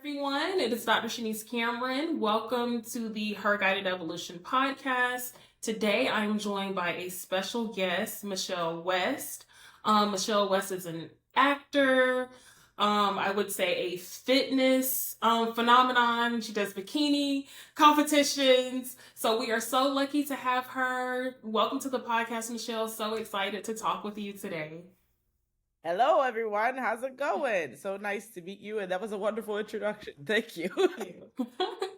everyone. It is Dr. Shanice Cameron. Welcome to the Her Guided Evolution podcast. Today, I'm joined by a special guest, Michelle West. Michelle West is an actor. I would say a fitness phenomenon. She does bikini competitions. So we are so lucky to have her. Welcome to the podcast, Michelle. So excited to talk with you today. Hello, everyone. How's it going? So nice to meet you. And that was a wonderful introduction. Thank you.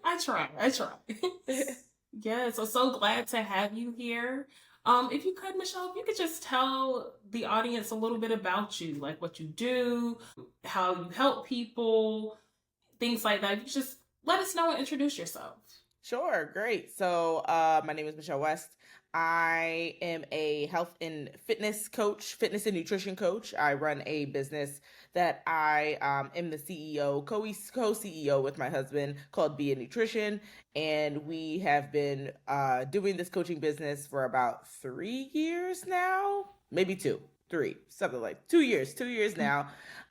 I try. Yeah, so glad to have you here. If you could, Michelle, if you could just tell the audience a little bit about you, like what you do, how you help people, things like that. You just let us know and introduce yourself. Sure, great. So my name is Michelle West. I am a health and fitness coach, fitness and nutrition coach. I run a business that I am the CEO, co-CEO with my husband called Be a Nutrition. And we have been doing this coaching business for about 3 years now, maybe 3, something like 2 years now.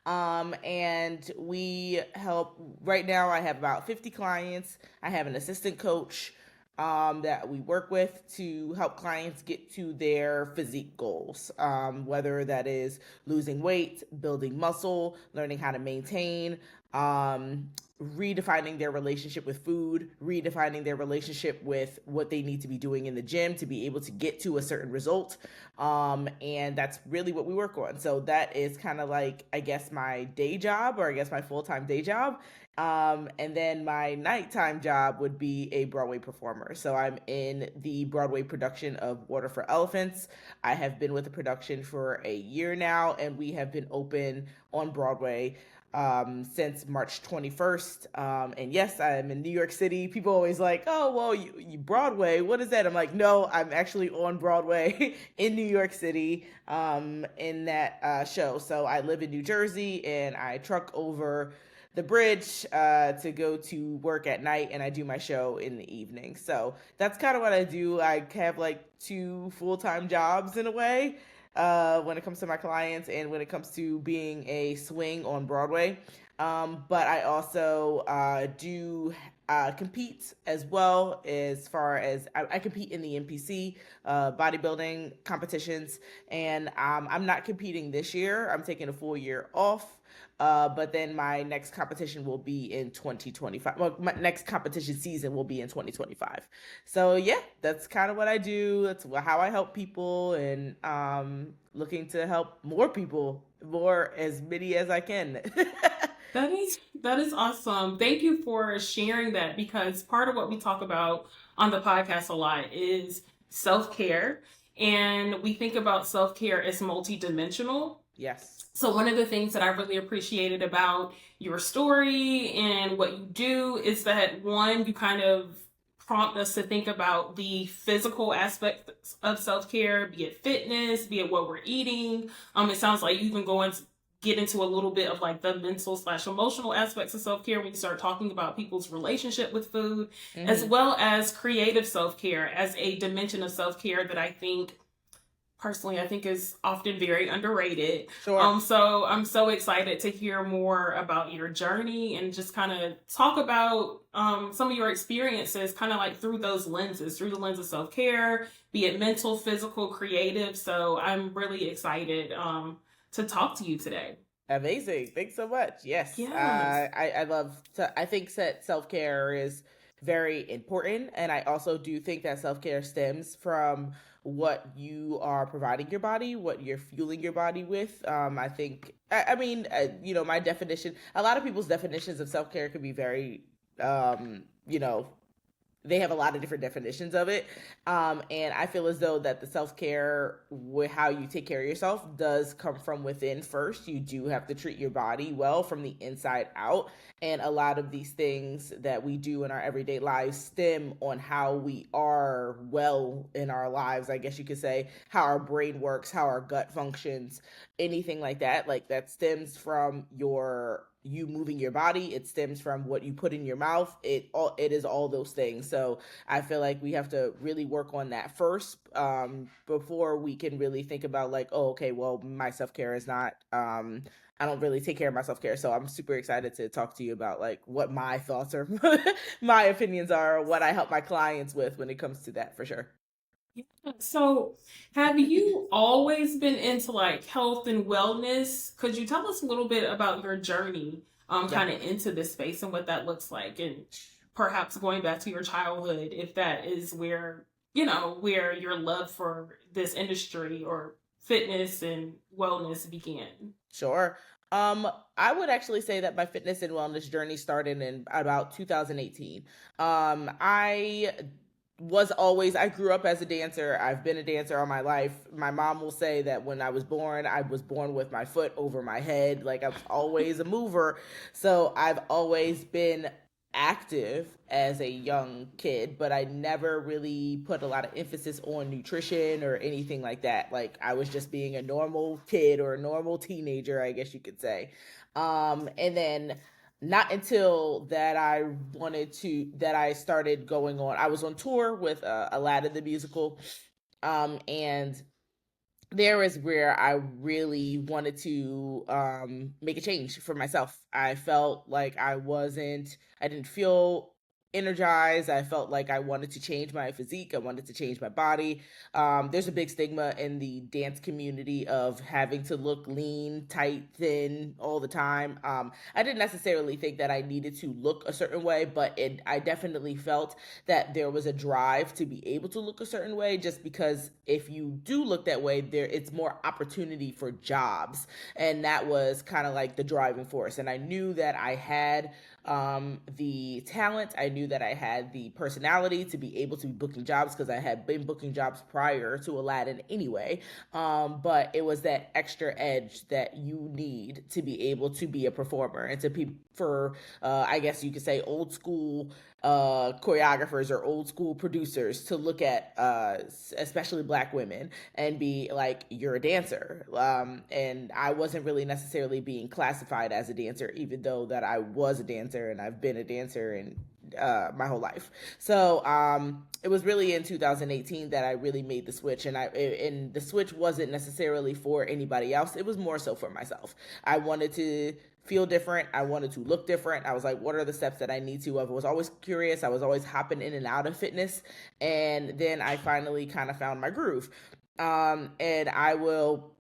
And we help, right now I have about 50 clients. I have an assistant coach that we work with to help clients get to their physique goals, whether that is losing weight, building muscle, learning how to maintain, redefining their relationship with food, redefining their relationship with what they need to be doing in the gym to be able to get to a certain result. And that's really what we work on. So that is kind of like, I guess, my day job, or I guess my full-time day job. And then my nighttime job would be a Broadway performer. So I'm in the Broadway production of Water for Elephants. I have been with the production for a year now, and we have been open on Broadway since March 21st. And yes, I'm in New York City. People always like, oh, well, you Broadway, what is that? I'm like, no, I'm actually on Broadway in New York City in that show. So I live in New Jersey, and I truck over the bridge to go to work at night, and I do my show in the evening. So that's kind of what I do. I have like 2 full-time jobs in a way when it comes to my clients and when it comes to being a swing on Broadway. But I also do compete as well, as far as I compete in the NPC bodybuilding competitions, and I'm not competing this year. I'm taking a full year off. But then my next competition will be in 2025. Well, my next competition season will be in 2025. So yeah, that's kind of what I do. That's how I help people, and looking to help more people, as many as I can. That is awesome. Thank you for sharing that, because part of what we talk about on the podcast a lot is self-care, and we think about self-care as multidimensional. Yes. So one of the things that I really appreciated about your story and what you do is that, one, you kind of prompt us to think about the physical aspects of self-care, be it fitness, be it what we're eating. It sounds like you even get into a little bit of like the mental/emotional aspects of self-care when you start talking about people's relationship with food, as well as creative self-care as a dimension of self-care that I think is often very underrated. Sure. So I'm so excited to hear more about your journey and just kind of talk about some of your experiences, kind of like through the lens of self-care, be it mental, physical, creative. So I'm really excited to talk to you today. Amazing. Thanks so much. Yes. Yes. I love to, I think that self-care is very important. And I also do think that self-care stems from what you are providing your body, what you're fueling your body with. I think, my definition, a lot of people's definitions of self-care could be very, they have a lot of different definitions of it. And I feel as though that the self-care, how you take care of yourself, does come from within first. You do have to treat your body well from the inside out. And a lot of these things that we do in our everyday lives stem on how we are well in our lives, I guess you could say, how our brain works, how our gut functions, anything like that. Like that stems from your you moving your body. It stems from what you put in your mouth. It is all those things. So I feel like we have to really work on that first, before we can really think about like, oh, okay, well, my self-care is not, I don't really take care of my self-care. So I'm super excited to talk to you about like what my thoughts or my opinions are, what I help my clients with when it comes to that, for sure. Yeah. So, have you always been into like health and wellness? Could you tell us a little bit about your journey, Yeah. kind of into this space and what that looks like, and perhaps going back to your childhood, if that is where where your love for this industry or fitness and wellness began? Sure. I would actually say that my fitness and wellness journey started in about 2018. I was always, I grew up as a dancer. I've been a dancer all my life. My mom will say that when I was born with my foot over my head. Like I was always a mover. So I've always been active as a young kid, but I never really put a lot of emphasis on nutrition or anything like that. Like I was just being a normal kid or a normal teenager, I guess you could say. And then not until that I started going on, I was on tour with Aladdin the musical. And there is where I really wanted to make a change for myself. I felt like I didn't feel energized. I felt like I wanted to change my physique. I wanted to change my body. There's a big stigma in the dance community of having to look lean, tight, thin all the time. I didn't necessarily think that I needed to look a certain way, but I definitely felt that there was a drive to be able to look a certain way, just because if you do look that way, it's more opportunity for jobs. And that was kind of like the driving force. And I knew that I had the talent. I knew that I had the personality to be able to be booking jobs, because I had been booking jobs prior to Aladdin anyway. But it was that extra edge that you need to be able to be a performer and to be for I guess you could say old school choreographers or old school producers to look at especially black women and be like, you're a dancer. And I wasn't really necessarily being classified as a dancer, even though that I was a dancer and I've been a dancer and my whole life. So it was really in 2018 that I really made the switch, and the switch wasn't necessarily for anybody else. It was more so for myself. I wanted to feel different. I wanted to look different. I was like, what are the steps that I need to? I was always curious. I was always hopping in and out of fitness, and then I finally kind of found my groove. And I will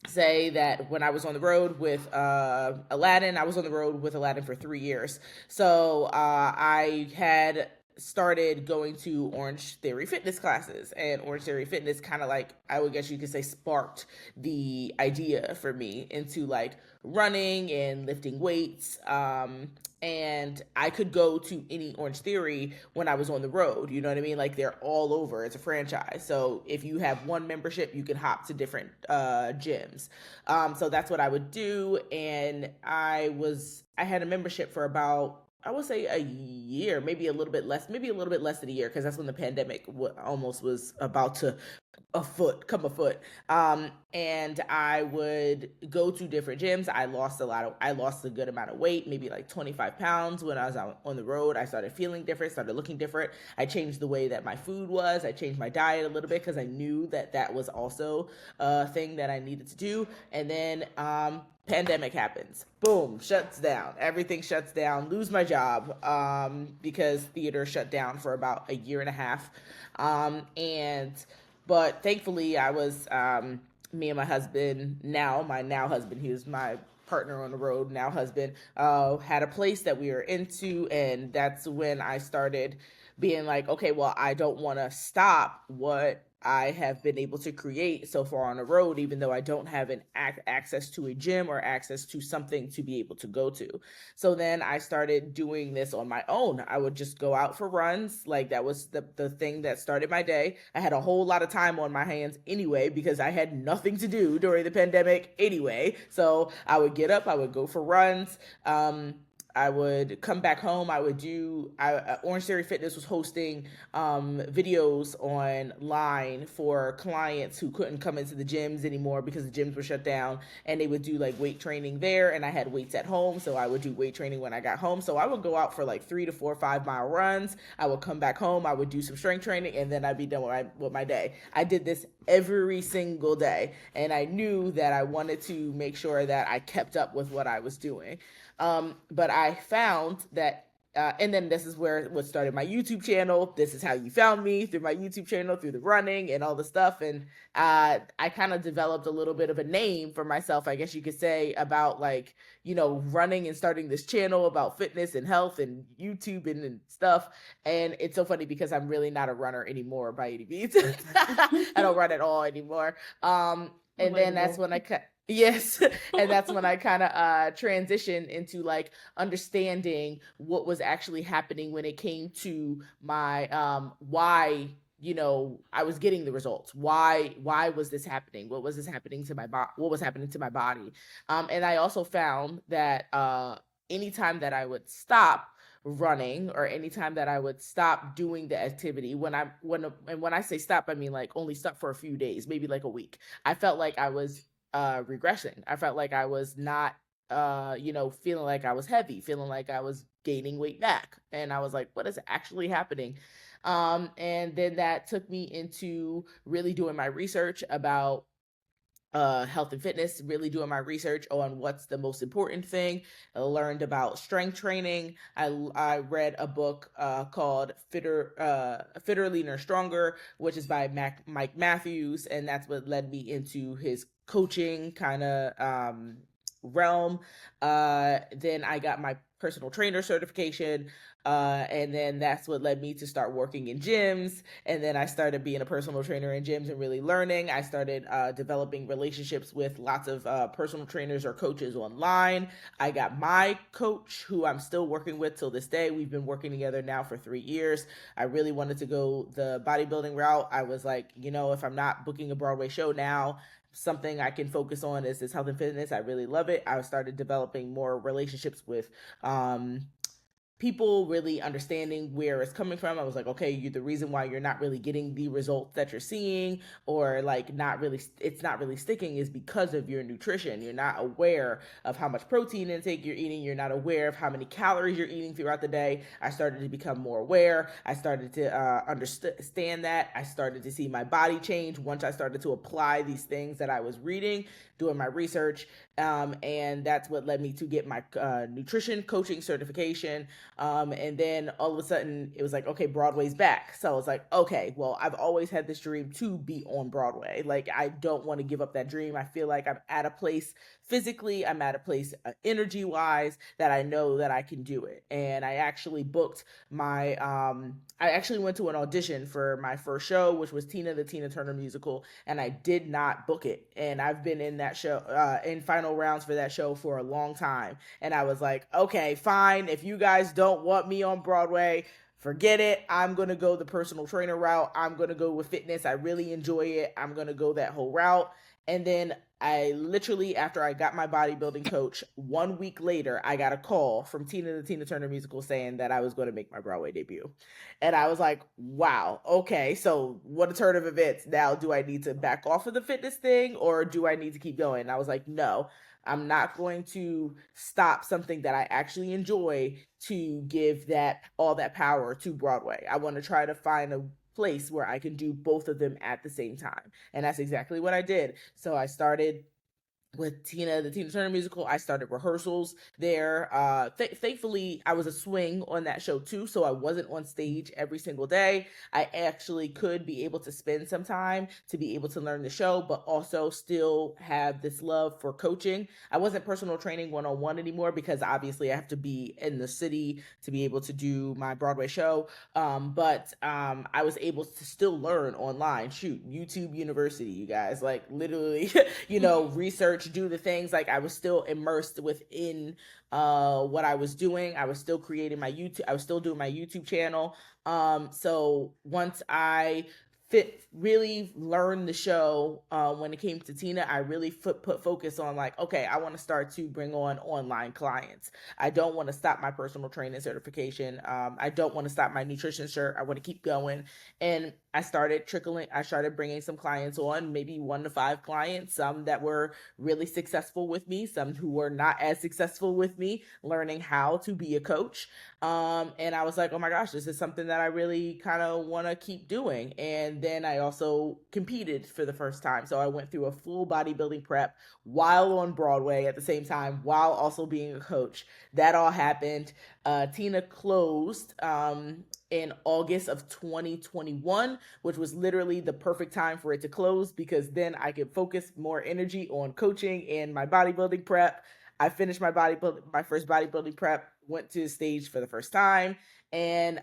say that when I was on the road with Aladdin, I was on the road with Aladdin for 3 years. So I had started going to Orange Theory fitness classes, and Orange Theory fitness kind of like, I would guess you could say, sparked the idea for me into like running and lifting weights. And I could go to any Orange Theory when I was on the road. You know what I mean? Like they're all over. It's a franchise. So if you have one membership, you can hop to different gyms. So that's what I would do. And I had a membership for about, I would say, a year, maybe a little bit less, than a year, because that's when the pandemic almost was about to come afoot. And I would go to different gyms. I lost a good amount of weight, maybe like 25 pounds when I was out on the road. I started feeling different, started looking different. I changed the way that my food was. I changed my diet a little bit because I knew that that was also a thing that I needed to do. And then, pandemic happens. Boom, shuts down. Everything shuts down. Lose my job because theater shut down for about a year and a half. But thankfully, I was me and my husband, my now husband, he was my partner on the road, now husband, had a place that we were into, and that's when I started being like, okay, well, I don't want to stop what I have been able to create so far on the road, even though I don't have access to a gym or access to something to be able to go to. So then I started doing this on my own. I would just go out for runs. Like that was the thing that started my day. I had a whole lot of time on my hands anyway, because I had nothing to do during the pandemic anyway. So I would get up, I would go for runs. I would come back home. I would do Orange Theory Fitness was hosting videos online for clients who couldn't come into the gyms anymore because the gyms were shut down, and they would do like weight training there. And I had weights at home, so I would do weight training when I got home. So I would go out for like 3 to 4 5 mile runs. I would come back home. I would do some strength training, and then I'd be done with my day. I did this every single day, and I knew that I wanted to make sure that I kept up with what I was doing. But I found that and then this is where what started my YouTube channel. This is how you found me, through my YouTube channel, through the running and all the stuff. And I kind of developed a little bit of a name for myself, I guess you could say, about like, running and starting this channel about fitness and health and YouTube and stuff. And it's so funny because I'm really not a runner anymore by any means. I don't run at all anymore. And then that's when I cut. Yes. And that's when I kind of transitioned into like understanding what was actually happening when it came to my why I was getting the results. Why was this happening? What was this happening to my body? What was happening to my body? And I also found that anytime that I would stop running, or anytime that I would stop doing the activity, when I say stop, I mean like only stop for a few days, maybe like a week, I felt like I was regressing. I felt like I was not feeling like I was heavy, feeling like I was gaining weight back. And I was like, what is actually happening? And then that took me into really doing my research about health and fitness, really doing my research on what's the most important thing. I learned about strength training. I read a book called Fitter, Leaner, Stronger, which is by Mike Matthews, and that's what led me into his coaching kind of realm. Then I got my personal trainer certification. And then that's what led me to start working in gyms. And then I started being a personal trainer in gyms and really learning. I started developing relationships with lots of personal trainers or coaches online. I got my coach, who I'm still working with till this day. We've been working together now for 3 years. I really wanted to go the bodybuilding route. I was like, if I'm not booking a Broadway show now, something I can focus on is this health and fitness. I really love it. I started developing more relationships with people, really understanding where it's coming from. I was like, okay, the reason why you're not really getting the results that you're seeing, or like it's not really sticking, is because of your nutrition. You're not aware of how much protein intake you're eating. You're not aware of how many calories you're eating throughout the day. I started to become more aware. I started to understand that. I started to see my body change once I started to apply these things that I was reading, doing my research. And that's what led me to get my nutrition coaching certification. And then all of a sudden it was like, okay, Broadway's back. So I was like, okay, well, I've always had this dream to be on Broadway. Like, I don't want to give up that dream. I feel like I'm at a place physically, I'm at a place energy wise, that I know that I can do it. And I actually booked my, I actually went to an audition for my first show, which was Tina, the Tina Turner musical. And I did not book it. And I've been in that show, in final rounds for that show for a long time. And I was like, okay, fine. If you guys don't want me on Broadway, forget it. I'm going to go the personal trainer route. I'm going to go with fitness. I really enjoy it. I'm going to go that whole route. And then I literally, after I got my bodybuilding coach, 1 week later, I got a call from Tina, the Tina Turner musical, saying that I was going to make my Broadway debut. And I was like, wow, okay, so what a turn of events. Now, do I need to back off of the fitness thing, or do I need to keep going? And I was like, no, I'm not going to stop something that I actually enjoy to give all that power to Broadway. I want to try to find a place where I can do both of them at the same time. And that's exactly what I did. So I started with Tina, the Tina Turner musical. I started rehearsals there. Thankfully, I was a swing on that show too, so I wasn't on stage every single day. I actually could be able to spend some time to be able to learn the show, but also still have this love for coaching. I wasn't personal training one-on-one anymore because obviously I have to be in the city to be able to do my Broadway show. But I was able to still learn online. Shoot, YouTube University, you guys, like literally, research, do the things. Like, I was still immersed within what I was doing. I was still creating my YouTube. I was still doing my YouTube channel. So once I really learned the show when it came to Tina. I really put focus on like, okay, I want to start to bring on online clients. I don't want to stop my personal training certification. I don't want to stop my nutrition cert. I want to keep going. And I started bringing some clients on, maybe 1 to 5 clients, some that were really successful with me, some who were not as successful with me, learning how to be a coach. And I was like, oh my gosh, this is something that I really kind of want to keep doing. And then I also competed for the first time. So I went through a full bodybuilding prep while on Broadway at the same time, while also being a coach. That all happened. Tina closed in August of 2021, which was literally the perfect time for it to close because then I could focus more energy on coaching and my bodybuilding prep. I finished my first bodybuilding prep, went to the stage for the first time, and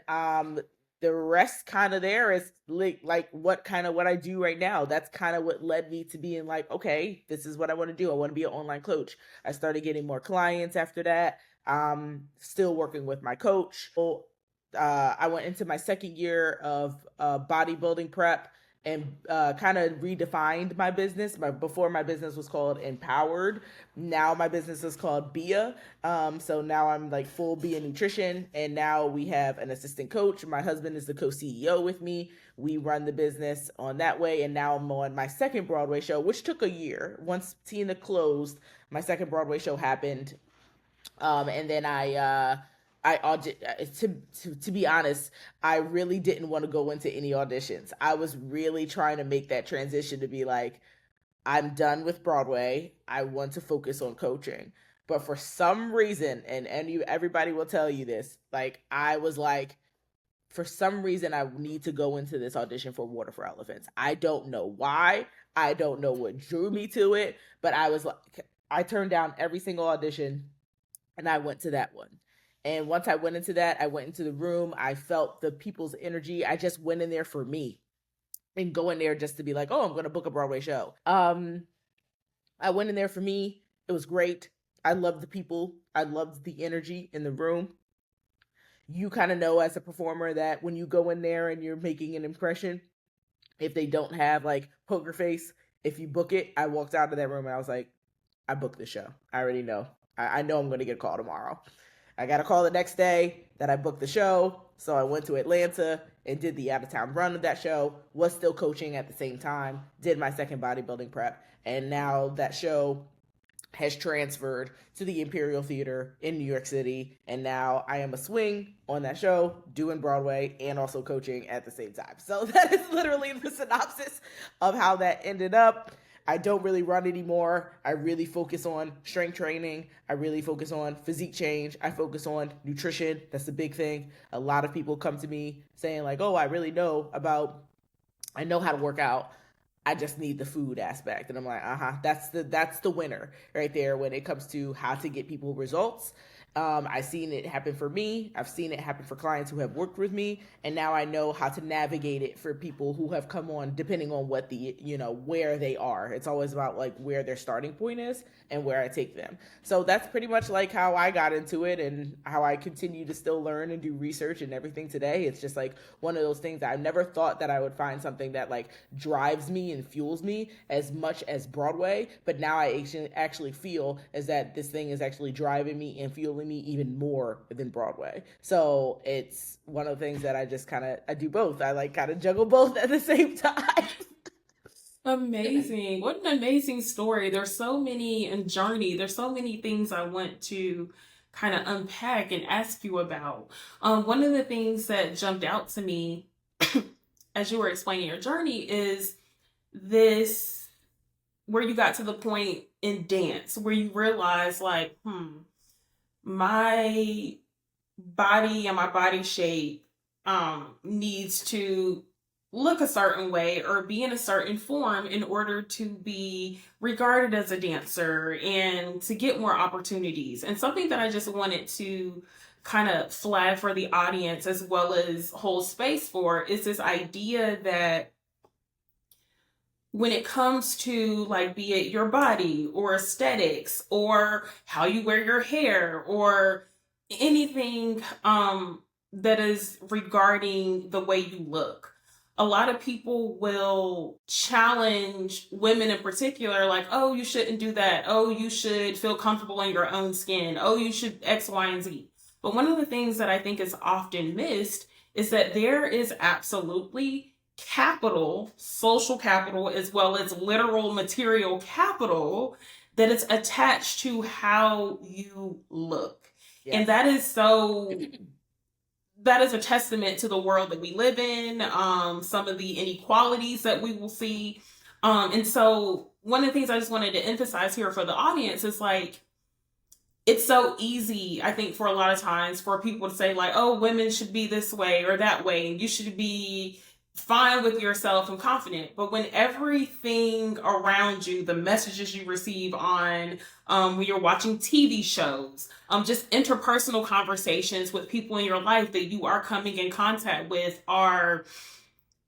the rest kind of there is like what I do right now. That's kind of what led me to being like, okay, this is what I want to do. I want to be an online coach. I started getting more clients after that. Still working with my coach. I went into my second year of bodybuilding prep and kind of redefined my business. Before my business was called Empowered. Now my business is called Bia. So now I'm like full Bia nutrition, and now we have an assistant coach. My husband is the co-CEO with me. We run the business on that way, and now I'm on my second Broadway show, which took a year. Once Tina closed, my second Broadway show happened, and then to be honest, I really didn't want to go into any auditions. I was really trying to make that transition to be like, I'm done with Broadway. I want to focus on coaching. But for some reason, and everybody will tell you this, like I was like, for some reason, I need to go into this audition for Water for Elephants. I don't know why. I don't know what drew me to it, but I was like, I turned down every single audition and I went to that one. And once I went into that, I went into the room. I felt the people's energy. I just went in there for me and go in there just to be like, oh, I'm going to book a Broadway show. I went in there for me. It was great. I loved the people. I loved the energy in the room. You kind of know as a performer that when you go in there and you're making an impression, if they don't have like poker face, if you book it, I walked out of that room and I was like, I booked the show. I already know. I know I'm going to get a call tomorrow. I got a call the next day that I booked the show. So I went to Atlanta and did the out-of-town run of that show, was still coaching at the same time, did my second bodybuilding prep. And now that show has transferred to the Imperial Theater in New York City. And now I am a swing on that show, doing Broadway and also coaching at the same time. So that is literally the synopsis of how that ended up. I don't really run anymore. I really focus on strength training. I really focus on physique change. I focus on nutrition. That's the big thing. A lot of people come to me saying like, oh, I know how to work out. I just need the food aspect. And I'm like, that's the winner right there when it comes to how to get people results. I've seen it happen for me. I've seen it happen for clients who have worked with me. And now I know how to navigate it for people who have come on, depending on what where they are. It's always about like where their starting point is and where I take them. So that's pretty much like how I got into it and how I continue to still learn and do research and everything today. It's just like one of those things that I never thought that I would find something that like drives me and fuels me as much as Broadway. But now I actually feel as that this thing is actually driving me and fueling me even more than Broadway. So it's one of the things that I do both. I like kind of juggle both at the same time. Amazing. What an amazing story. There's so many and journey. There's so many things I want to kind of unpack and ask you about. One of the things that jumped out to me as you were explaining your journey is this, where you got to the point in dance where you realize like, my body and my body shape needs to look a certain way or be in a certain form in order to be regarded as a dancer and to get more opportunities. And something that I just wanted to kind of flag for the audience as well as hold space for is this idea that when it comes to like, be it your body or aesthetics or how you wear your hair or anything that is regarding the way you look, a lot of people will challenge women in particular, like, oh, you shouldn't do that. Oh, you should feel comfortable in your own skin. Oh, you should X, Y, and Z. But one of the things that I think is often missed is that there is absolutely capital, social capital, as well as literal material capital that is attached to how you look. Yes. And that is so that is a testament to the world that we live in, some of the inequalities that we will see. And so one of the things I just wanted to emphasize here for the audience is like, it's so easy, I think, for a lot of times for people to say like, oh, women should be this way or that way, and you should be fine with yourself and confident. But when everything around you, the messages you receive on when you're watching TV shows, just interpersonal conversations with people in your life that you are coming in contact with are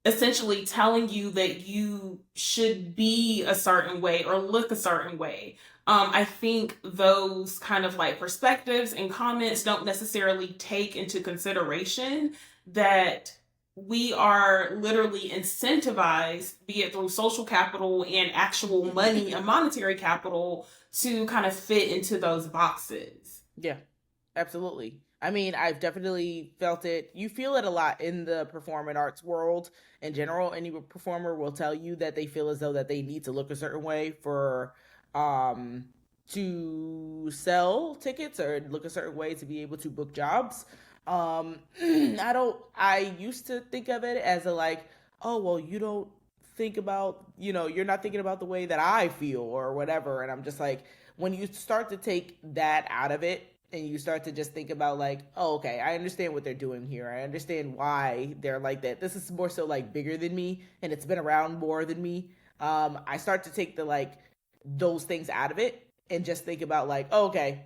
essentially telling you that you should be a certain way or look a certain way. I think those kind of like perspectives and comments don't necessarily take into consideration that we are literally incentivized, be it through social capital and actual money and monetary capital, to kind of fit into those boxes. Yeah, absolutely. I mean, I've definitely felt it. You feel it a lot in the performing arts world in general. Any performer will tell you that they feel as though that they need to look a certain way for to sell tickets or look a certain way to be able to book jobs. I used to think of it as a like, oh, well, you don't think about, you're not thinking about the way that I feel or whatever. And I'm just like, when you start to take that out of it and you start to just think about like, oh, okay, I understand what they're doing here. I understand why they're like that. This is more so like bigger than me and it's been around more than me. I start to take the like those things out of it and just think about like, oh, okay,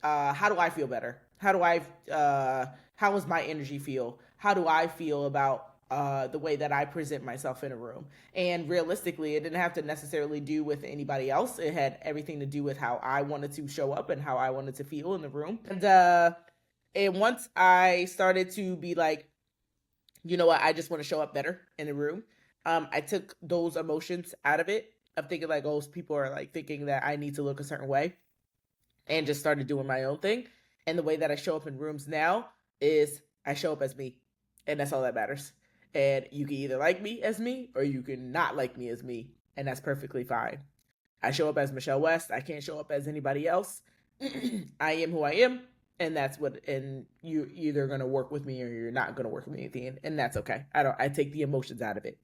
how do I feel better? How does my energy feel? How do I feel about the way that I present myself in a room? And realistically, it didn't have to necessarily do with anybody else. It had everything to do with how I wanted to show up and how I wanted to feel in the room. And once I started to be like, you know what, I just want to show up better in the room. I took those emotions out of it of thinking like, oh, people are like thinking that I need to look a certain way, and just started doing my own thing. And the way that I show up in rooms now is I show up as me, and that's all that matters. And you can either like me as me or you can not like me as me, and that's perfectly fine. I show up as Michelle West. I can't show up as anybody else. I am who I am, and that's what. And you're either gonna work with me or you're not gonna work with me at the end, and that's okay. I take the emotions out of it.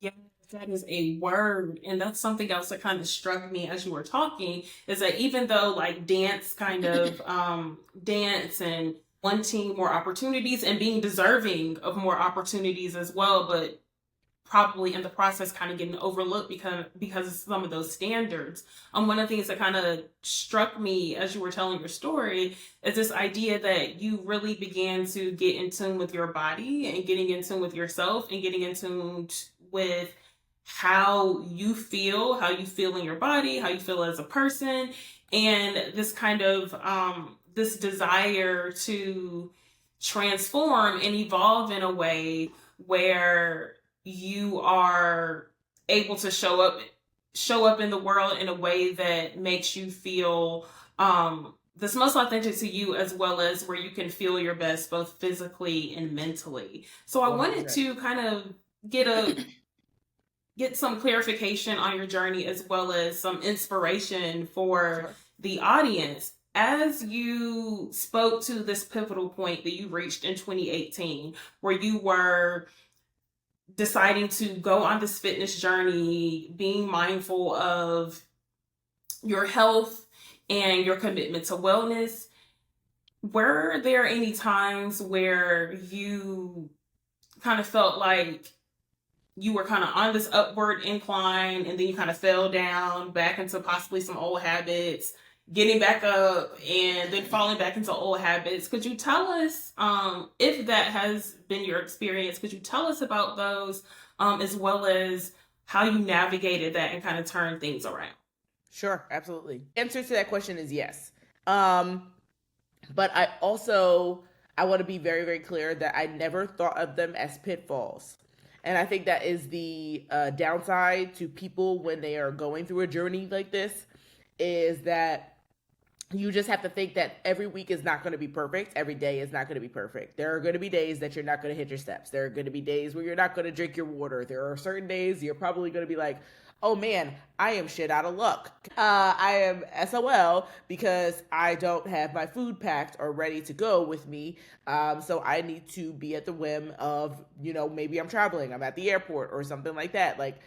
Yeah, that is a word. And that's something else that kind of struck me as you were talking, is that even though like dance kind of dance and wanting more opportunities and being deserving of more opportunities as well, but probably in the process kind of getting overlooked because of some of those standards. One of the things that kind of struck me as you were telling your story is this idea that you really began to get in tune with your body and getting in tune with yourself and getting in tune with how you feel in your body, how you feel as a person, and this kind of this desire to transform and evolve in a way where you are able to show up in the world in a way that makes you feel this most authentic to you, as well as where you can feel your best both physically and mentally. So I wanted to kind of get some clarification on your journey, as well as some inspiration for the audience. As you spoke to this pivotal point that you reached in 2018, where you were deciding to go on this fitness journey, being mindful of your health and your commitment to wellness, were there any times where you kind of felt like you were kind of on this upward incline and then you kind of fell down back into possibly some old habits, getting back up and then falling back into old habits? Could you tell us, if that has been your experience, could you tell us about those, as well as how you navigated that and kind of turned things around? Sure, absolutely. Answer to that question is yes. But I want to be very, very clear that I never thought of them as pitfalls. And I think that is the downside to people when they are going through a journey like this, is that you just have to think that every week is not going to be perfect. Every day is not going to be perfect. There are going to be days that you're not going to hit your steps. There are going to be days where you're not going to drink your water. There are certain days you're probably going to be like, oh man, I am shit out of luck. I am SOL because I don't have my food packed or ready to go with me. So I need to be at the whim of, maybe I'm traveling, I'm at the airport or something like that. Like,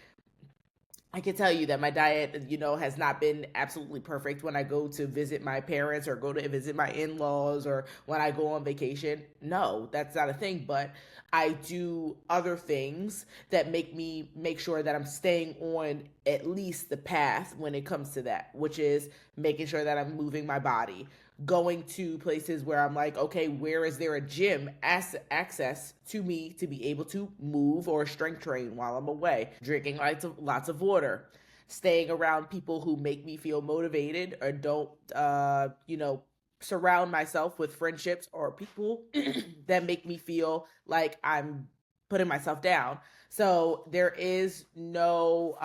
I can tell you that my diet, has not been absolutely perfect when I go to visit my parents or go to visit my in-laws or when I go on vacation. No, that's not a thing, but I do other things that make me make sure that I'm staying on at least the path when it comes to that, which is making sure that I'm moving my body, going to places where I'm like, okay, where is there a gym access to me to be able to move or strength train while I'm away, drinking lots of water, staying around people who make me feel motivated or don't, surround myself with friendships or people that make me feel like I'm putting myself down. So there is no,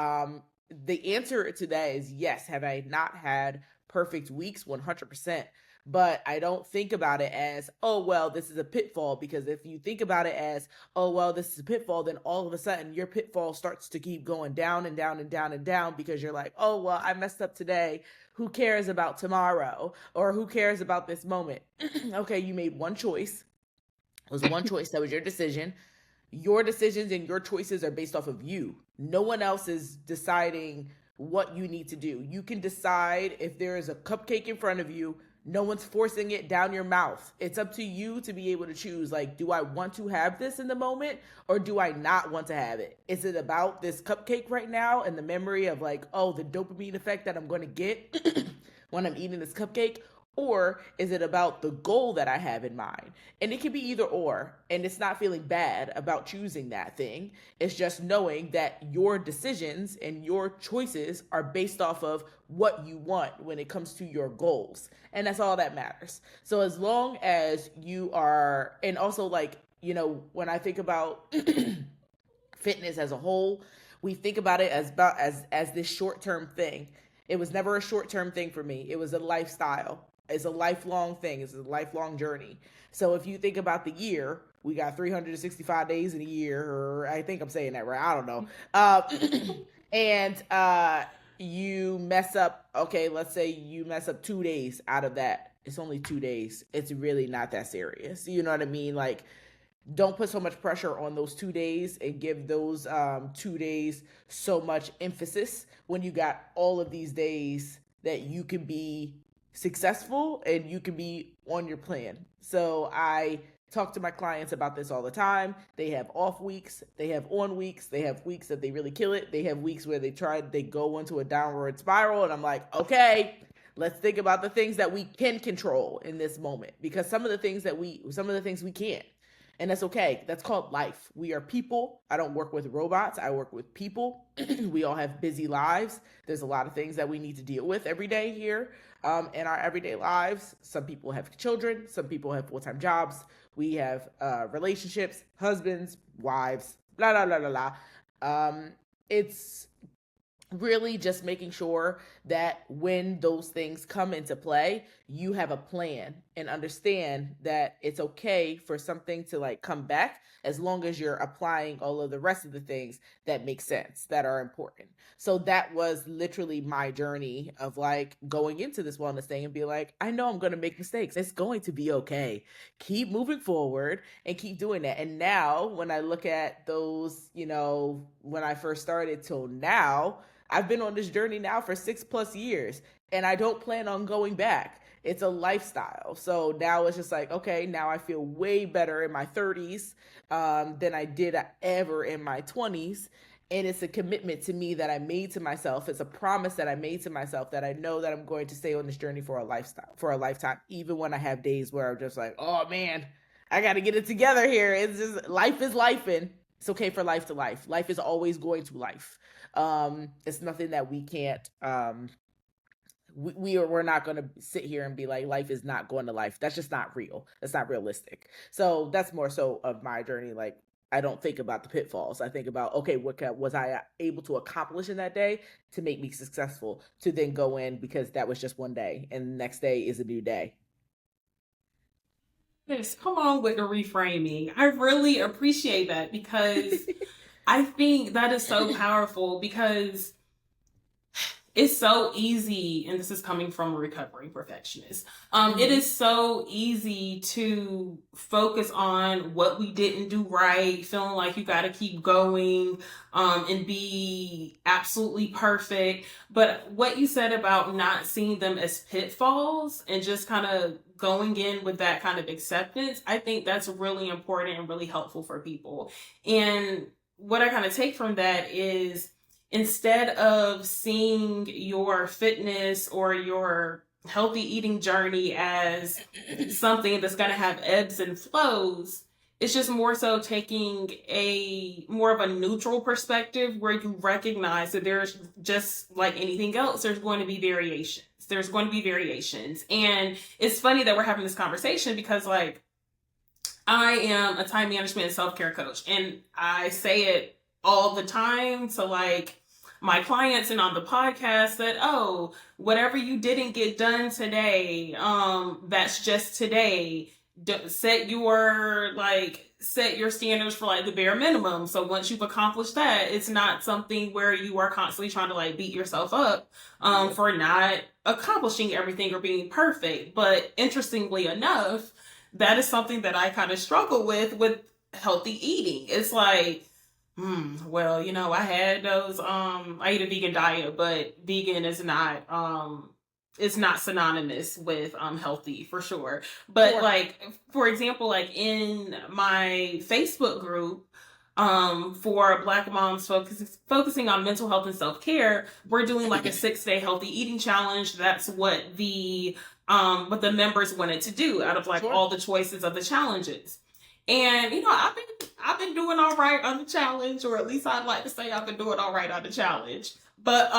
the answer to that is yes. Have I not had perfect weeks? 100%. But I don't think about it as, oh, well, this is a pitfall, because if you think about it as, oh, well, this is a pitfall, then all of a sudden your pitfall starts to keep going down and down and down and down, because you're like, oh, well, I messed up today. Who cares about tomorrow? Or who cares about this moment? Okay, you made one choice. It was one choice. That was your decision. Your decisions and your choices are based off of you. No one else is deciding what you need to do. You can decide if there is a cupcake in front of you. No one's forcing it down your mouth. It's up to you to be able to choose, like, do I want to have this in the moment or do I not want to have it? Is it about this cupcake right now and the memory of, like, oh, the dopamine effect that I'm going to get when I'm eating this cupcake? Or is it about the goal that I have in mind? And it can be either or. And it's not feeling bad about choosing that thing. It's just knowing that your decisions and your choices are based off of what you want when it comes to your goals. And that's all that matters. So as long as you are, and also, like, when I think about fitness as a whole, we think about it as this short-term thing. It was never a short-term thing for me. It was a lifestyle. It's a lifelong thing. It's a lifelong journey. So if you think about the year, we got 365 days in a year, or I think I'm saying that right. I don't know. And you mess up, okay, let's say you mess up 2 days out of that. It's only 2 days. It's really not that serious. You know what I mean? Like, don't put so much pressure on those 2 days and give those 2 days so much emphasis when you got all of these days that you can be successful and you can be on your plan. So I talk to my clients about this all the time. They have off weeks, they have on weeks, they have weeks that they really kill it, they have weeks where they go into a downward spiral, and I'm like, okay, let's think about the things that we can control in this moment, because some of the things we can't. And that's okay. That's called life. We are people. I don't work with robots. I work with people. We all have busy lives. There's a lot of things that we need to deal with every day here in our everyday lives. Some people have children. Some people have full-time jobs. We have relationships, husbands, wives, blah, blah, blah, blah, blah. It's really just making sure that when those things come into play, you have a plan and understand that it's okay for something to, like, come back, as long as you're applying all of the rest of the things that make sense, that are important. So that was literally my journey of, like, going into this wellness thing and be like, I know I'm going to make mistakes. It's going to be okay. Keep moving forward and keep doing that. And now when I look at those, when I first started till now, I've been on this journey now for 6+ years, and I don't plan on going back. It's a lifestyle. So now it's just like, okay, now I feel way better in my 30s than I did ever in my 20s. And it's a commitment to me that I made to myself. It's a promise that I made to myself that I know that I'm going to stay on this journey for a lifetime, even when I have days where I'm just like, oh man, I got to get it together here. It's just, life is life, and it's okay for life to life. Life is always going to life. It's nothing that we can't, we're not going to sit here and be like, life is not going to life. That's just not real. That's not realistic. So that's more so of my journey. Like, I don't think about the pitfalls. I think about, okay, was I able to accomplish in that day to make me successful, to then go in because that was just one day and the next day is a new day. Yes, come on with the reframing. I really appreciate that because I think that is so powerful because it's so easy, and this is coming from a recovering perfectionist. It is so easy to focus on what we didn't do right, feeling like you got to keep going, and be absolutely perfect. But what you said about not seeing them as pitfalls and just kind of going in with that kind of acceptance, I think that's really important and really helpful for people. And what I kind of take from that is, instead of seeing your fitness or your healthy eating journey as something that's going to have ebbs and flows, it's just more so taking a more of a neutral perspective where you recognize that there's, just like anything else, there's going to be variations. There's going to be variations. And it's funny that we're having this conversation because, like, I am a time management and self-care coach, and I say it all the time to, like, my clients and on the podcast, that, oh, whatever you didn't get done today, that's just today. Set your standards for, like, the bare minimum. So once you've accomplished that, it's not something where you are constantly trying to, like, beat yourself up for not accomplishing everything or being perfect. But interestingly enough, that is something that I kind of struggle with healthy eating. It's like, well, I had those, I eat a vegan diet, but vegan is not, it's not synonymous with, healthy for sure. But Sure. like, for example, like in my Facebook group, for Black moms focusing on mental health and self-care, we're doing like a 6-day healthy eating challenge. That's what the members wanted to do out of, like, Sure. all the choices of the challenges. And I've been doing all right on the challenge, or at least I'd like to say I've been doing all right on the challenge. But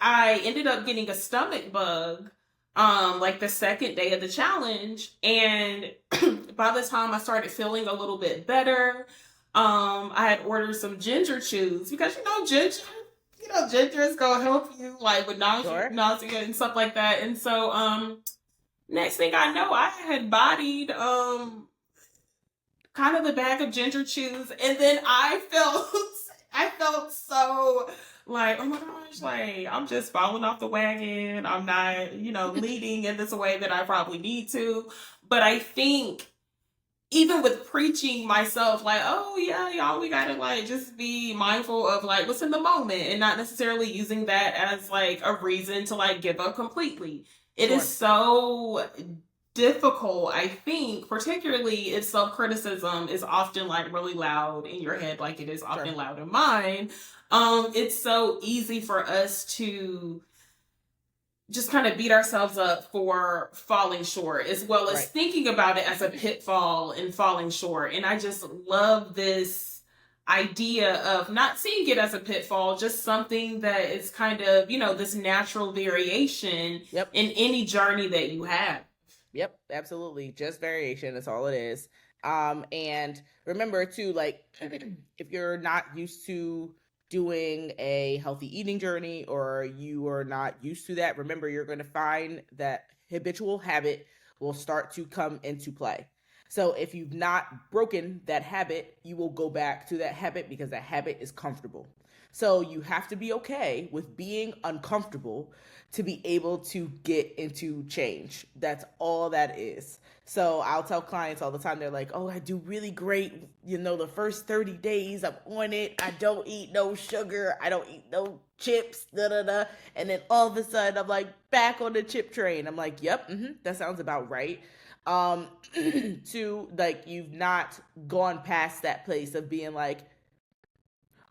I ended up getting a stomach bug like the second day of the challenge, and by the time I started feeling a little bit better, I had ordered some ginger chews because ginger is gonna help you, like, with Sure. nausea and stuff like that. And so next thing I know, I had bodied kind of the bag of ginger chews, and then I felt so like, oh my gosh, like, I'm just falling off the wagon. I'm not, leading in this way that I probably need to. But I think even with preaching myself, like, oh yeah, y'all, we gotta, like, just be mindful of, like, what's in the moment and not necessarily using that as, like, a reason to, like, give up completely. It is Sure. so difficult, I think, particularly if self-criticism is often, like, really loud in your head, like it is often Sure. loud in mine. It's so easy for us to just kind of beat ourselves up for falling short, as well as Right. thinking about it as a pitfall and falling short. And I just love this idea of not seeing it as a pitfall, just something that is kind of, this natural variation Yep. in any journey that you have. Yep, absolutely. Just variation. That's all it is. And remember too, like, if you're not used to doing a healthy eating journey, or you are not used to that, remember, you're going to find that habitual habit will start to come into play. So if you've not broken that habit, you will go back to that habit because that habit is comfortable. So you have to be okay with being uncomfortable to be able to get into change. That's all that is. So I'll tell clients all the time, they're like, oh, I do really great. The first 30 days I'm on it. I don't eat no sugar. I don't eat no chips, da da da. And then all of a sudden I'm like back on the chip train. I'm like, yep, that sounds about right. To, like, you've not gone past that place of being like,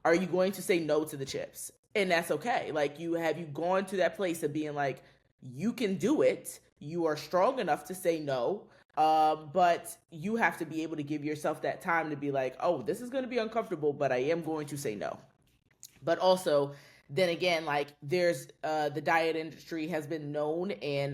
are you going to say no to the chips? And that's okay. Like, you gone to that place of being like, you can do it. You are strong enough to say no. But you have to be able to give yourself that time to be like, oh, this is going to be uncomfortable, but I am going to say no. But also, then again, like, there's the diet industry has been known and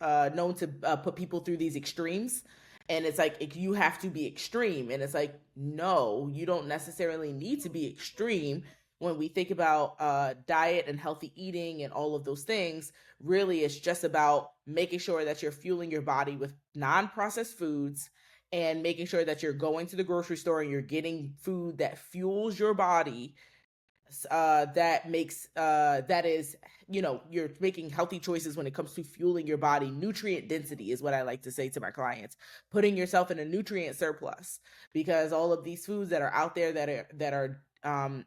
known to put people through these extremes. And it's like, you have to be extreme. And it's like, no, you don't necessarily need to be extreme. When we think about diet and healthy eating and all of those things, really it's just about making sure that you're fueling your body with non-processed foods, and making sure that you're going to the grocery store and you're getting food that fuels your body, that makes that is, you're making healthy choices when it comes to fueling your body. Nutrient density is what I like to say to my clients, putting yourself in a nutrient surplus, because all of these foods that are out there that are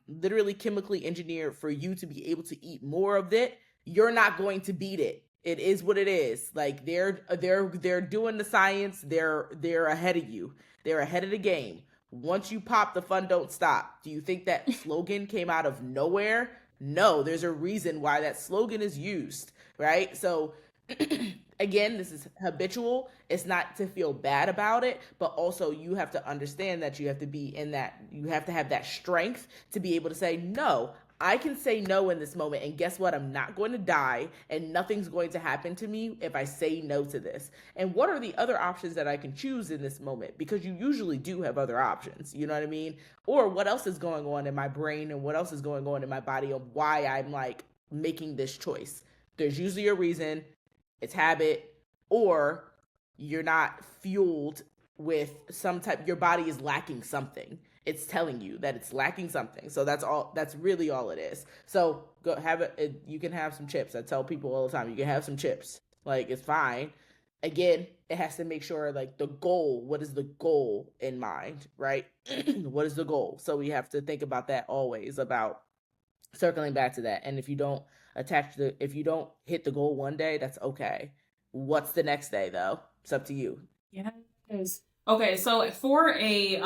literally chemically engineered for you to be able to eat more of it, you're not going to beat it. It is what it is. Like, they're doing the science. They're ahead of you. They're ahead of the game. Once you pop, the fun don't stop. Do you think that slogan came out of nowhere? No, there's a reason why that slogan is used, right? So again, this is habitual. It's not to feel bad about it, but also you have to understand that you have to be in that, you have to have that strength to be able to say, no, I can say no in this moment. And guess what? I'm not going to die, and nothing's going to happen to me if I say no to this. And what are the other options that I can choose in this moment? Because you usually do have other options. You know what I mean? Or what else is going on in my brain, and what else is going on in my body, of why I'm like making this choice. There's usually a reason. It's habit, or you're not fueled with some type, your body is lacking something. It's telling you that it's lacking something. So that's really all it is. So go have it. You can have some chips. I tell people all the time, you can have some chips. Like, it's fine. Again, it has to make sure, like, the goal, what is the goal in mind, right? What is the goal? So we have to think about that always, about circling back to that. And if you don't if you don't hit the goal one day, that's okay. What's the next day though? It's up to you. Yes. Okay, so for a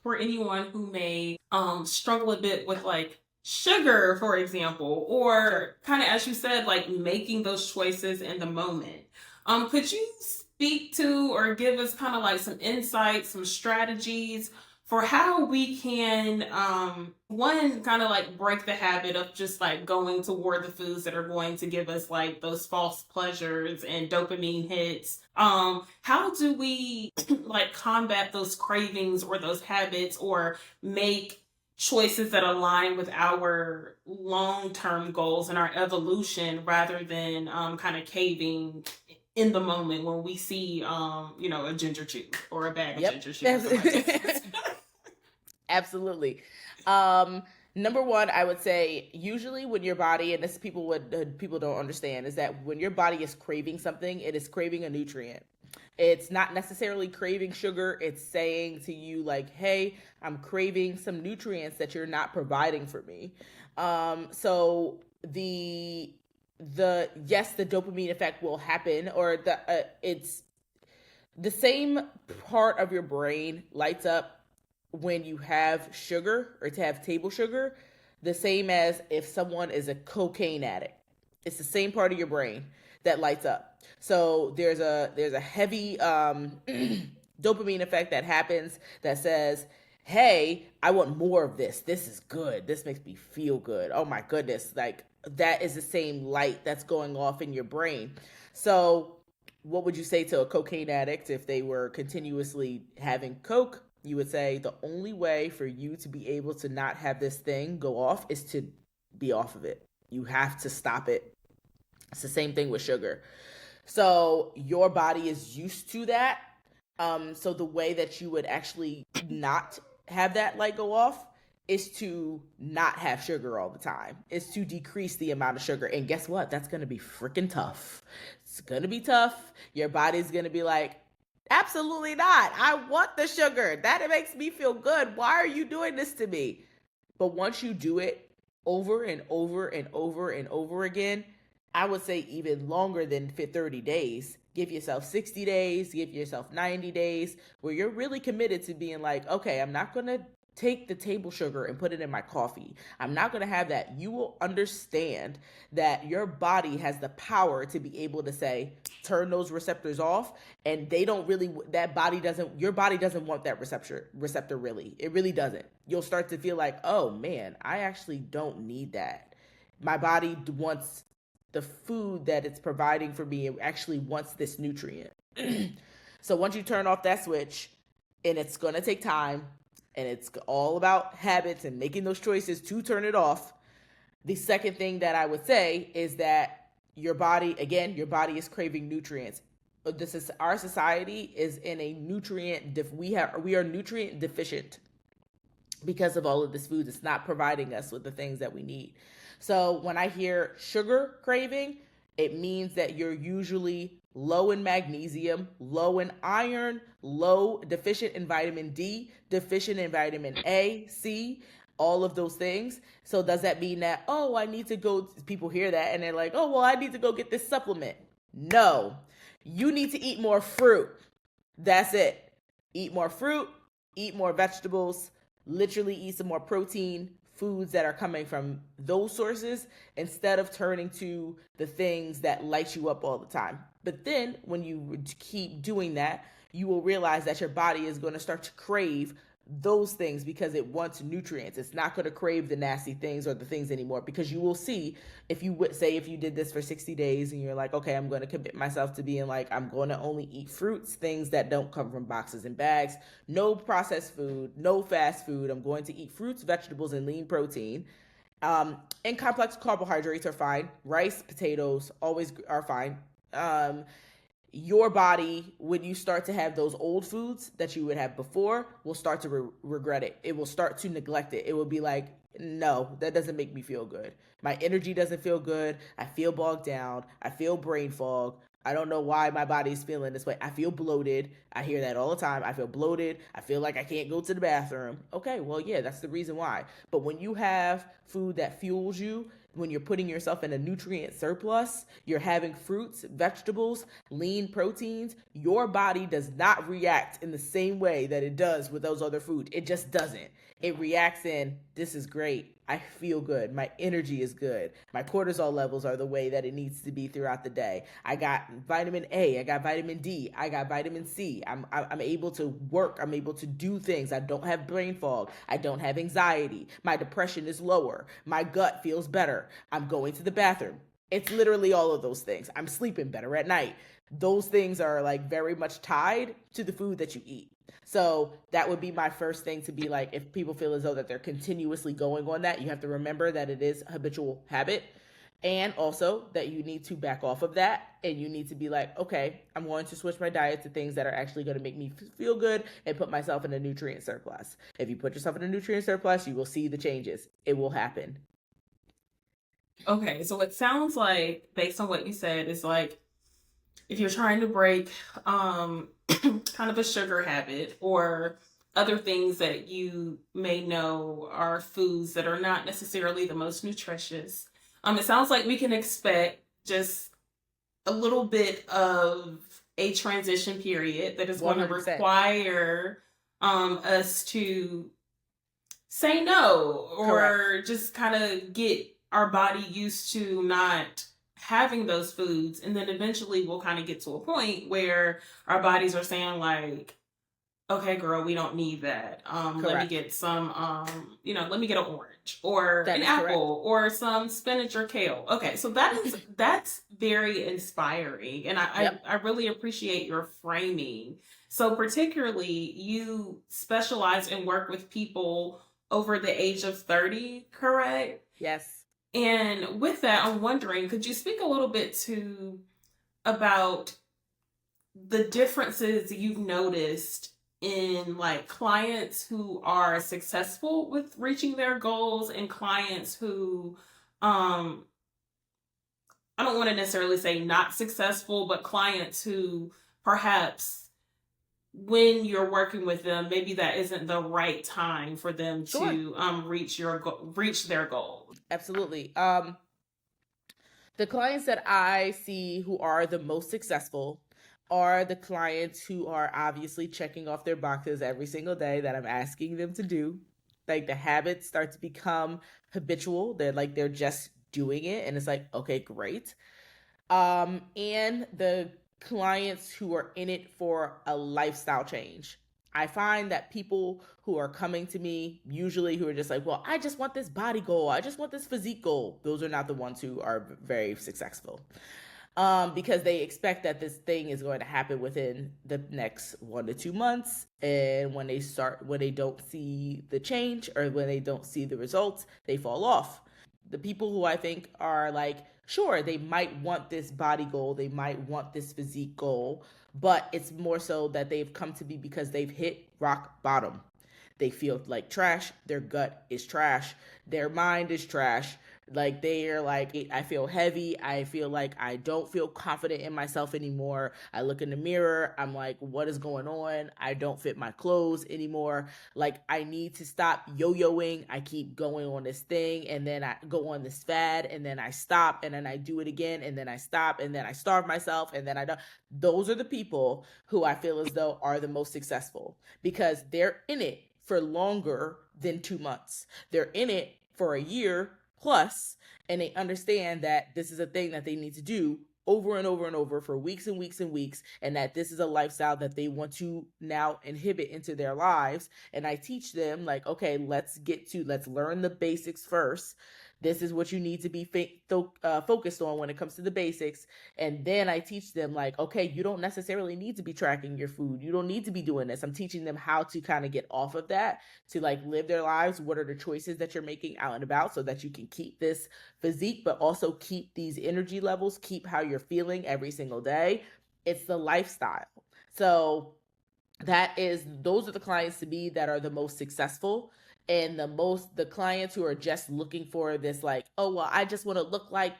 for anyone who may struggle a bit with like sugar, for example, or kind of, as you said, like making those choices in the moment, could you speak to or give us kind of like some insights, some strategies for how we can one, kind of like break the habit of just like going toward the foods that are going to give us like those false pleasures and dopamine hits? How do we like combat those cravings or those habits, or make choices that align with our long-term goals and our evolution, rather than kind of caving in the moment when we see a ginger chew or a bag of ginger chews? Absolutely. Number one, I would say, usually when your body, and this people don't understand, is that when your body is craving something, it is craving a nutrient. It's not necessarily craving sugar. It's saying to you like, hey, I'm craving some nutrients that you're not providing for me. So the yes, the dopamine effect will happen, or it's the same part of your brain lights up when you have sugar, or to have table sugar, the same as if someone is a cocaine addict. It's the same part of your brain that lights up. So there's a heavy dopamine effect that happens that says, hey, I want more of this. This is good. This makes me feel good. Oh my goodness. Like, that is the same light that's going off in your brain. So what would you say to a cocaine addict if they were continuously having coke? You would say the only way for you to be able to not have this thing go off is to be off of it. You have to stop it. It's the same thing with sugar. So your body is used to that. So the way that you would actually not have that light go off is to not have sugar all the time. Is to decrease the amount of sugar. And guess what? That's going to be freaking tough. It's going to be tough. Your body's going to be like, absolutely not. I want the sugar. That makes me feel good. Why are you doing this to me? But once you do it over and over and over and over again, I would say even longer than 30 days. Give yourself 60 days, give yourself 90 days, where you're really committed to being like, okay, I'm not going to take the table sugar and put it in my coffee. I'm not going to have that. You will understand that your body has the power to be able to say, turn those receptors off. And they don't really, your body doesn't want that receptor really. It really doesn't. You'll start to feel like, oh man, I actually don't need that. My body wants the food that it's providing for me. It actually wants this nutrient. So once you turn off that switch, and it's going to take time, and it's all about habits and making those choices to turn it off. The second thing that I would say is that your body, again, your body is craving nutrients. This is our society is in a we are nutrient deficient because of all of this food. It's not providing us with the things that we need. So when I hear sugar craving, it means that you're usually low in magnesium, low in iron, low deficient in vitamin D, deficient in vitamin A, C, all of those things. So does that mean that, oh, I need to go, people hear that and they're like, oh, well, I need to go get this supplement? No, you need to eat more fruit. That's it. Eat more fruit, eat more vegetables, literally eat some more protein, foods that are coming from those sources instead of turning to the things that light you up all the time. But then when you keep doing that, you will realize that your body is going to start to crave those things because it wants nutrients. It's not going to crave the nasty things or the things anymore, because you will see, if you would say, if you did this for 60 days and you're like, okay, I'm going to commit myself to being like, I'm going to only eat fruits, things that don't come from boxes and bags, no processed food, no fast food. I'm going to eat fruits, vegetables, and lean protein. And complex carbohydrates are fine. Rice, potatoes always are fine. Your body, when you start to have those old foods that you would have before, will start to regret it. It will start to neglect it. It will be like, no, that doesn't make me feel good. My energy doesn't feel good. I feel bogged down. I feel brain fog. I don't know why my body's feeling this way. I feel bloated. I hear that all the time. I feel bloated. I feel like I can't go to the bathroom. Okay, well, yeah, that's the reason why. But when you have food that fuels you, when you're putting yourself in a nutrient surplus, you're having fruits, vegetables, lean proteins, your body does not react in the same way that it does with those other foods. It just doesn't. It reacts in, this is great. I feel good. My energy is good. My cortisol levels are the way that it needs to be throughout the day. I got vitamin A. I got vitamin D. I got vitamin C. I'm able to work. I'm able to do things. I don't have brain fog. I don't have anxiety. My depression is lower. My gut feels better. I'm going to the bathroom. It's literally all of those things. I'm sleeping better at night. Those things are like very much tied to the food that you eat. So that would be my first thing, to be like, if people feel as though that they're continuously going on that, you have to remember that it is habitual habit, and also that you need to back off of that, and you need to be like, okay, I'm going to switch my diet to things that are actually going to make me feel good and put myself in a nutrient surplus. If you put yourself in a nutrient surplus, you will see the changes. It will happen. Okay, so it sounds like, based on what you said, is like, if you're trying to break kind of a sugar habit or other things that you may know are foods that are not necessarily the most nutritious, it sounds like we can expect just a little bit of a transition period that is going to 100%. require us to say no, or Correct. just kind of get our body used to not having those foods, and then eventually we'll kind of get to a point where our bodies are saying like, okay, girl, we don't need that. Let me Correct. get some let me get an orange or That an is correct. apple or some spinach or kale. Okay, so that's very inspiring, and Yep. I really appreciate your framing. So particularly, you specialize and work with people over the age of 30, correct? Yes. And with that, I'm wondering, could you speak a little bit to about the differences you've noticed in like clients who are successful with reaching their goals and clients who I don't want to necessarily say not successful, but clients who perhaps when you're working with them, maybe that isn't the right time for them Sure. to reach their goals. Absolutely. The clients that I see who are the most successful are the clients who are obviously checking off their boxes every single day that I'm asking them to do. Like the habits start to become habitual. They're just doing it, and it's like, okay, great. And the clients who are in it for a lifestyle change. I find that people who are coming to me, usually who are just like, well, I just want this body goal, I just want this physique goal, those are not the ones who are very successful. because they expect that this thing is going to happen within the next 1 to 2 months. And when they don't see the change or when they don't see the results, they fall off. The people who I think are like, sure, they might want this body goal, they might want this physique goal, but it's more so that they've come to be because they've hit rock bottom. They feel like trash. Their gut is trash. Their mind is trash. Like they are like, I feel heavy. I feel like I don't feel confident in myself anymore. I look in the mirror. I'm like, what is going on? I don't fit my clothes anymore. Like I need to stop yo-yoing. I keep going on this thing and then I go on this fad and then I stop and then I do it again and then I stop and then I starve myself and then I don't. Those are the people who I feel as though are the most successful because they're in it for longer than 2 months. They're in it for a year plus, and they understand that this is a thing that they need to do over and over and over for weeks and weeks and weeks, and that this is a lifestyle that they want to now inhibit into their lives. And I teach them like, okay, let's learn the basics first. This is what you need to be focused on when it comes to the basics. And then I teach them like, okay, you don't necessarily need to be tracking your food. You don't need to be doing this. I'm teaching them how to kind of get off of that, to like live their lives. What are the choices that you're making out and about so that you can keep this physique, but also keep these energy levels, keep how you're feeling every single day. It's the lifestyle. So those are the clients to me that are the most successful, and the clients who are just looking for this like, oh well, I just want to look like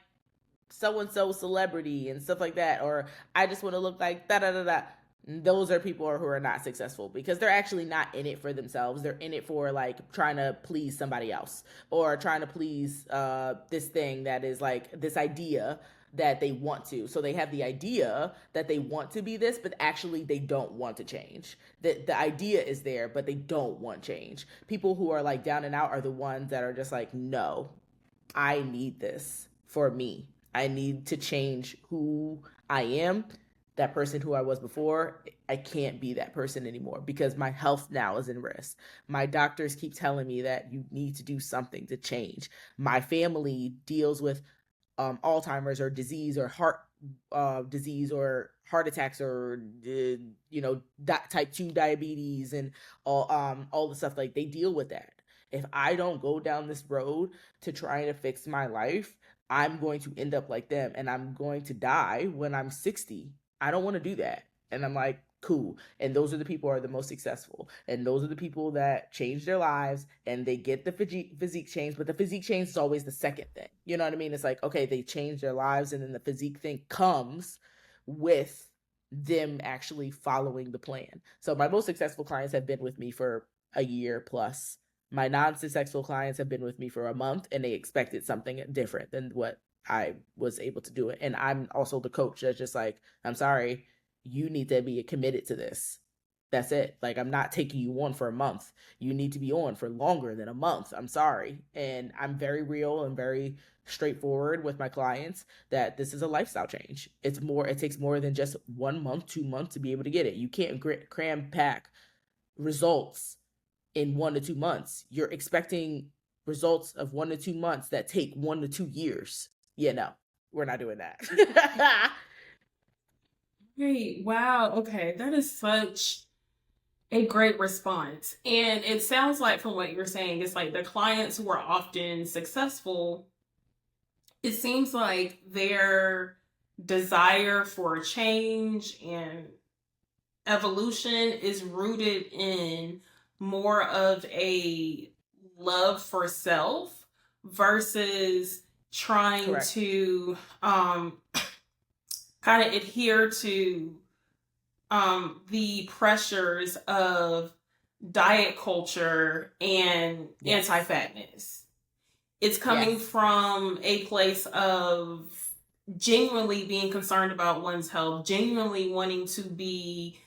so and so celebrity and stuff like that, or I just want to look like da da da da. Those are people who are not successful because they're actually not in it for themselves. They're in it for like trying to please somebody else or trying to please this thing that is like this idea that they want to. So they have the idea that they want to be this, but actually they don't want to change. The idea is there, but they don't want change. People who are like down and out are the ones that are just like, no, I need this for me. I need to change who I am. That person who I was before, I can't be that person anymore because my health now is in risk. My doctors keep telling me that you need to do something to change. My family deals with Alzheimer's or disease or heart disease or heart attacks or type 2 diabetes and all the stuff. Like they deal with that. If I don't go down this road to trying to fix my life, I'm going to end up like them and I'm going to die when I'm 60. I don't want to do that. And I'm like, cool. And those are the people who are the most successful. And those are the people that change their lives and they get the physique change. But the physique change is always the second thing. You know what I mean? It's like, okay, they change their lives and then the physique thing comes with them actually following the plan. So my most successful clients have been with me for a year plus. My non-successful clients have been with me for a month and they expected something different than what I was able to do it. And I'm also the coach that's just like, I'm sorry, you need to be committed to this. That's it. Like, I'm not taking you on for a month. You need to be on for longer than a month. I'm sorry. And I'm very real and very straightforward with my clients that this is a lifestyle change. It takes more than just 1 month, 2 months to be able to get it. You can't cram pack results in 1 to 2 months. You're expecting results of 1 to 2 months that take 1 to 2 years. Yeah, no, we're not doing that. Great. Wow. Okay. That is such a great response. And it sounds like from what you're saying, it's like the clients who are often successful, it seems like their desire for change and evolution is rooted in more of a love for self versus trying Correct. to kind of adhere to the pressures of diet culture and Yes. anti-fatness. It's coming Yes. from a place of genuinely being concerned about one's health, genuinely wanting to be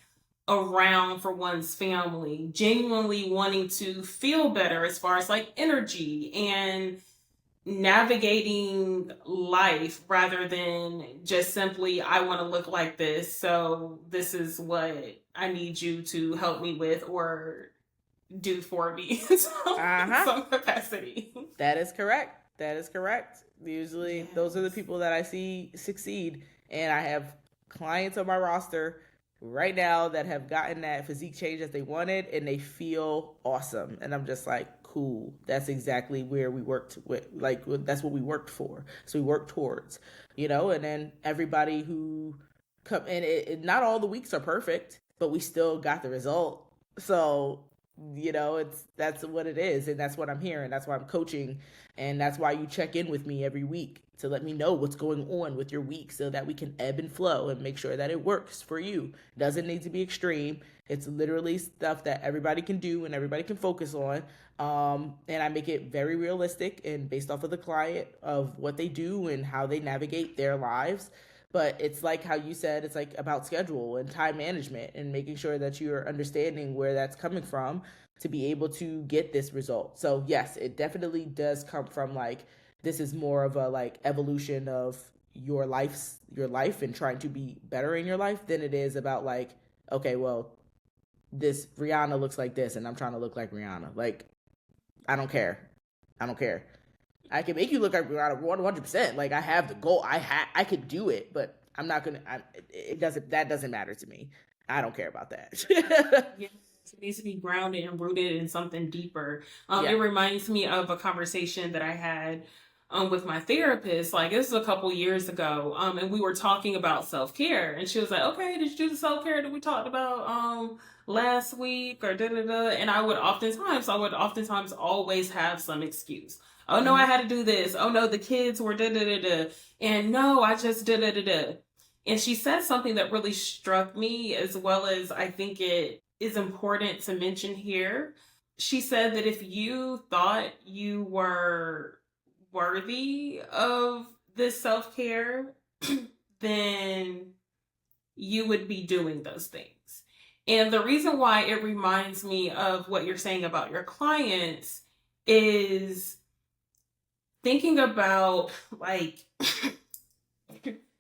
around for one's family, genuinely wanting to feel better as far as like energy and navigating life rather than just simply, I want to look like this, so this is what I need you to help me with or do for me in some capacity. That is correct. Usually those are the people that I see succeed. And I have clients on my roster right now that have gotten that physique change that they wanted, and they feel awesome. And I'm just like, cool. That's exactly where we worked with, like, that's what we worked for. So we worked towards, and then everybody who come, and not all the weeks are perfect, but we still got the result. So, that's what it is. And that's what I'm hearing. That's why I'm coaching. And that's why you check in with me every week to let me know what's going on with your week so that we can ebb and flow and make sure that it works for you. It doesn't need to be extreme. It's literally stuff that everybody can do and everybody can focus on. And I make it very realistic and based off of the client of what they do and how they navigate their lives. But it's like how you said, it's like about schedule and time management and making sure that you're understanding where that's coming from to be able to get this result. So yes, it definitely does come from like, this is more of a like evolution of your life and trying to be better in your life than it is about like, okay, well, this Rihanna looks like this and I'm trying to look like Rihanna. Like, I don't care. I can make you look like Rihanna 100%. Like, I have the goal. I could do it, but I'm not gonna. That doesn't matter to me. I don't care about that. Yeah, it needs to be grounded and rooted in something deeper. Yeah. It reminds me of a conversation that I had with my therapist. Like, this was a couple years ago, and we were talking about self-care, and she was like, "Okay, did you do the self-care that we talked about last week or da da da?" And I would oftentimes always have some excuse. Oh no, I had to do this. Oh no, the kids were da da da da. And no, I just da da da da. And she said something that really struck me, as well as I think it is important to mention here. She said that if you thought you were worthy of this self-care, then you would be doing those things. And the reason why it reminds me of what you're saying about your clients is thinking about like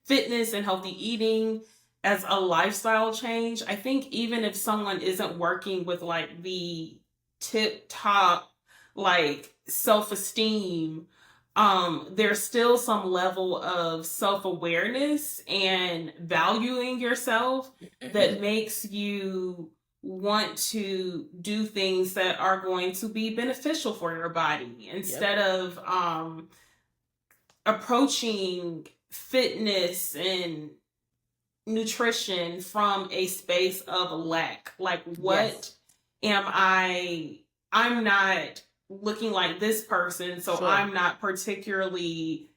fitness and healthy eating as a lifestyle change. I think even if someone isn't working with like the tip top like self-esteem, there's still some level of self-awareness and valuing yourself that makes you want to do things that are going to be beneficial for your body instead of approaching fitness and nutrition from a space of lack. Like, what am I'm not looking like this person, so I'm not particularly,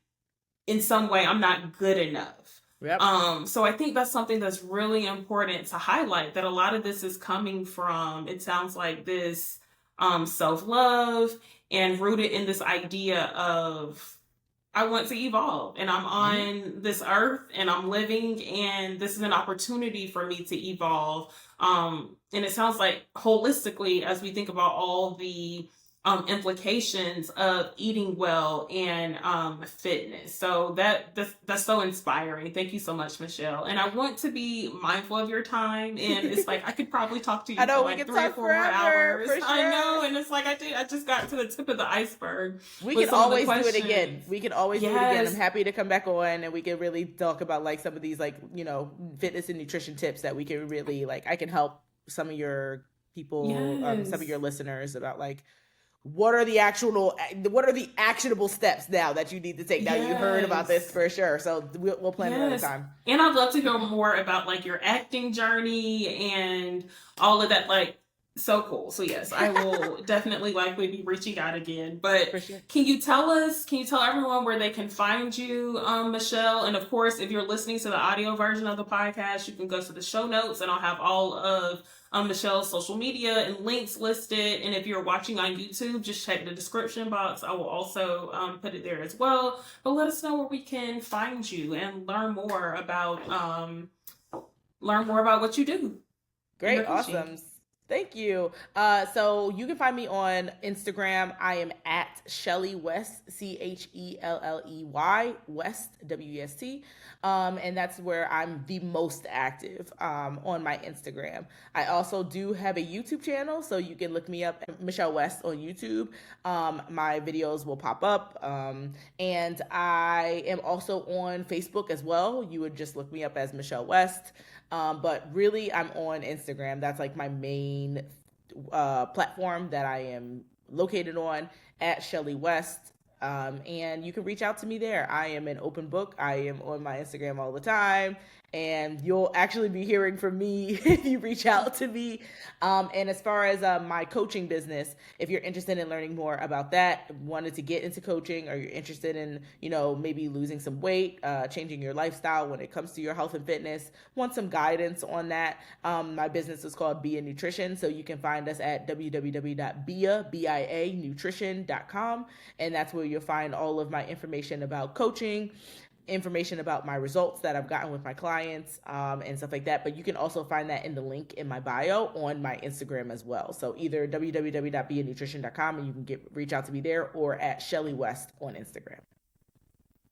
in some way, I'm not good enough. Yep. So I think that's something that's really important to highlight, that a lot of this is coming from, it sounds like, this self-love and rooted in this idea of, I want to evolve and I'm on this earth and I'm living and this is an opportunity for me to evolve. And it sounds like holistically, as we think about all the implications of eating well and fitness. So that's so inspiring. Thank you so much, Michelle. And I want to be mindful of your time. And it's like, I could probably talk to you for like 3 or 4 more hours. Sure. I know. And it's like, I just got to the tip of the iceberg. We can always do it again. We can always do it again. I'm happy to come back on and we can really talk about like some of these like, fitness and nutrition tips that we can really like, I can help some of your people, some of your listeners about like, what are the actionable steps now that you need to take? Now that you heard about this for sure. So we'll plan another time. And I'd love to hear more about like your acting journey and all of that. Like, so cool. So yes, I will definitely likely be reaching out again. But can you tell everyone where they can find you, Michelle? And of course, if you're listening to the audio version of the podcast, you can go to the show notes and I'll have all of Michelle's social media and links listed. And if you're watching on YouTube, just check the description box. I will also put it there as well. But let us know where we can find you and learn more about what you do. Great, awesome. Thank you. So you can find me on Instagram. I am at Shelly West, Chelley West, West. And that's where I'm the most active on my Instagram. I also do have a YouTube channel, so you can look me up, Michelle West, on YouTube. My videos will pop up. And I am also on Facebook as well. You would just look me up as Michelle West. But really, I'm on Instagram. That's like my main platform that I am located on, at Shelly West. And you can reach out to me there. I am an open book. I am on my Instagram all the time. And you'll actually be hearing from me if you reach out to me. And as far as my coaching business, if you're interested in learning more about that, wanted to get into coaching, or you're interested in, maybe losing some weight, changing your lifestyle when it comes to your health and fitness, want some guidance on that, my business is called Bia Nutrition. So you can find us at www.bia nutrition.com. And that's where you'll find all of my information about coaching, information about my results that I've gotten with my clients, and stuff like that. But you can also find that in the link in my bio on my Instagram as well. So either www.bianutrition.com and you can reach out to me there, or at Shelly West on Instagram.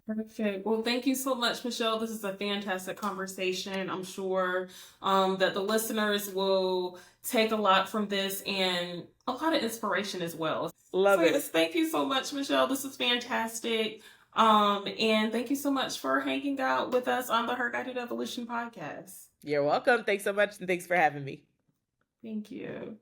Perfect. Well, thank you so much, Michelle. This is a fantastic conversation. I'm sure that the listeners will take a lot from this and a lot of inspiration as well. Love it. Yes, thank you so much, Michelle. This is fantastic. And thank you so much for hanging out with us on the Her Guided Evolution podcast. You're welcome. Thanks so much, and thanks for having me. Thank you.